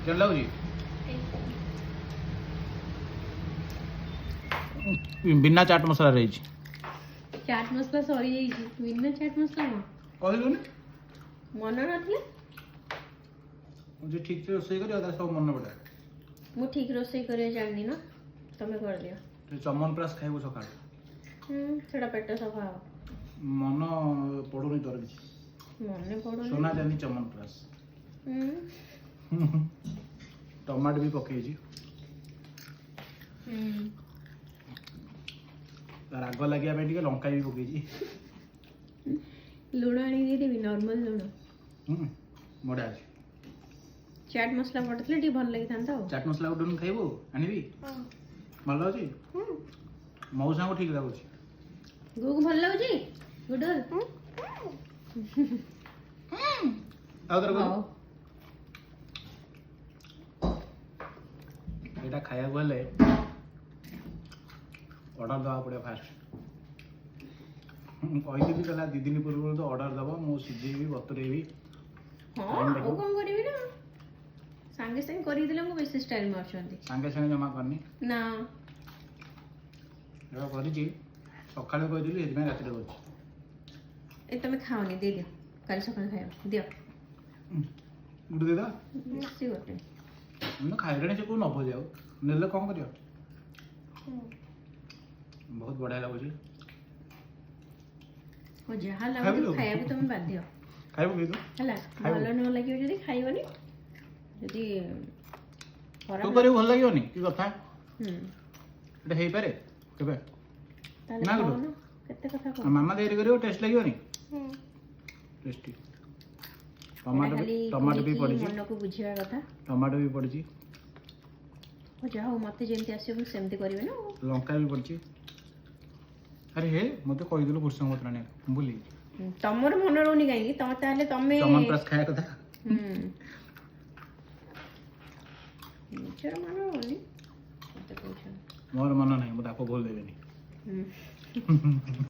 କେନ୍ ଲାଗୁଛି ବିନା ଚାଟ୍ ମସଲା ରହିଛି ଚାଟ୍ ମସଲା ସରି ଯାଇଛି ବିନା ଚାଟ୍ ମସଲା କଣ କହିଲୁନି ମନ ନଥିଲା ମୁଁ ଯେ ଠିକ୍ ସେ ରୋଷେଇ କରିବ ତା ସବୁ ମନେ ପଡ଼େ ମୁଁ ଠିକ୍ ରୋଷେଇ କରିବା ଜାଣିନି ନା ତମେ କରିଦିଅ ଚମନ ପ୍ରାସ ଖାଇବୁ ସକାଳୁ ସେଟା ପେଟ ସଫା ହବ ମନ ପଡ଼ୁନି ତୋର କିଛି ମନେ ପଡୁନି সোনা ଚାନ୍ଦି ଚମନ ପ୍ରାସ ଟମାଟୋ ବି ପକେଇଛି ରାଗ ଲାଗିବା ପାଇଁ ଟିକେ ଲଙ୍କା ବି ପକେଇଛି ଲୁଣ ଆଣିକି ଦେଇଦେବି ନର୍ମାଲ ଲୁଣ ବଢ଼ିଆ ଅଛି ଚାଟ୍ ମସଲା ପଡ଼ିଥିଲେ ଟିକେ ଭଲ ଲାଗିଥାନ୍ତା ଆଉ ଚାଟ୍ ମସଲା ଗୋଟେ ଖାଇବୁ ଆଣିବି ଭଲ ଅଛି ମଉସାଙ୍କୁ ଠିକ୍ ଲାଗୁଛି ଗୁକୁ ଭଲ ଲାଗୁଛି ଗୁଡ ଆଉ ଥରେ ହଉ ଏଇଟା ଖାଇବାକୁ ହେଲେ ଅର୍ଡ଼ର ଦେବାକୁ ପଡ଼ିବ ଫାଷ୍ଟ ମୁଁ କହିଥିଲି କହିଲା 2 ଦିନ ପୂର୍ବରୁ ତ ଅର୍ଡ଼ର ଦେବ ମୁଁ ସିଝେଇବି ବତୁରେଇବି ହଁ ଆଉ କ'ଣ କରିବି ନା ସାଙ୍ଗେ ସାଙ୍ଗେ କରିକି ଦେଲେ ମୁଁ ବେଶୀ ଷ୍ଟାଇଲ୍ ମାରୁଛନ୍ତି ସାଙ୍ଗେ ସାଙ୍ଗେ ଜମା କରିନି ନା ଏଇଟା କରିଛି ସକାଳେ କହିଥିଲି ସେଥିପାଇଁ ରାତିରେ କରୁଛି ଏ ତମେ ଖାଅନି ଦେଇଦିଅ କାଲି ସକାଳେ ଖାଇବ ଦିଅ ଗୋଟେ ଦେଇଦବା ବେଶୀ ଗୋଟେ ମୁଁ ଖାଇଲାଣି ସେ କେଉଁ ନେବ ଯାଉ ନେଲେ କ'ଣ କରିବ ବହୁତ ବଢ଼ିଆ ଲାଗୁଛି ହଉ ଯାହା ଲାଗୁଛି ଖାଇବାକୁ ତମେ ବାଧ୍ୟ ଖାଇବୁ କି ତୁ ହେଲା ଭଲ ନ ଲାଗିବ ଯଦି ଖାଇବନି ଯଦି ତୁ କରିବୁ ଭଲ ଲାଗିବନି କି କଥା ହୁଁ ଏଇଟା ହେଇପାରେ କେବେ ତାହେଲେ ନା ଖାଉନ କେତେ କଥା କହ ମାମା ତିଆରି କରିବ ଟେଷ୍ଟ ଲାଗିବନି ଟେଷ୍ଟି ଟମାଟୋ ବି ପଡ଼ିଛି ମନକୁ ବୁଝିବା କଥା ଟମାଟୋ ବି ପଡ଼ିଛି ହଉ ଯାହା ହଉ ମୋତେ ଯେମିତି ଆସିବ ମୁଁ ସେମିତି କରିବି ନା ଲଙ୍କା ବି ପଡ଼ିଛି ଆରେ ହେ ମୋତେ କହିଦେଲୁ ଭୃଷଙ୍ଗ ପତ୍ର ଆଣିବାକୁ ମୁଁ ଭୁଲି ତମର ମନେ ରହୁନି କାହିଁକି ତମେ ତାହେଲେ ତମେ ଚମନ ପ୍ରାସ ଖାଇବା କଥା ନିଜର ମନେ ରହୁନି ମତେ କହୁଛ ମୋର ମନ ନାହିଁ ମୁଁ ତାକୁ ଭୁଲ ଦେବିନି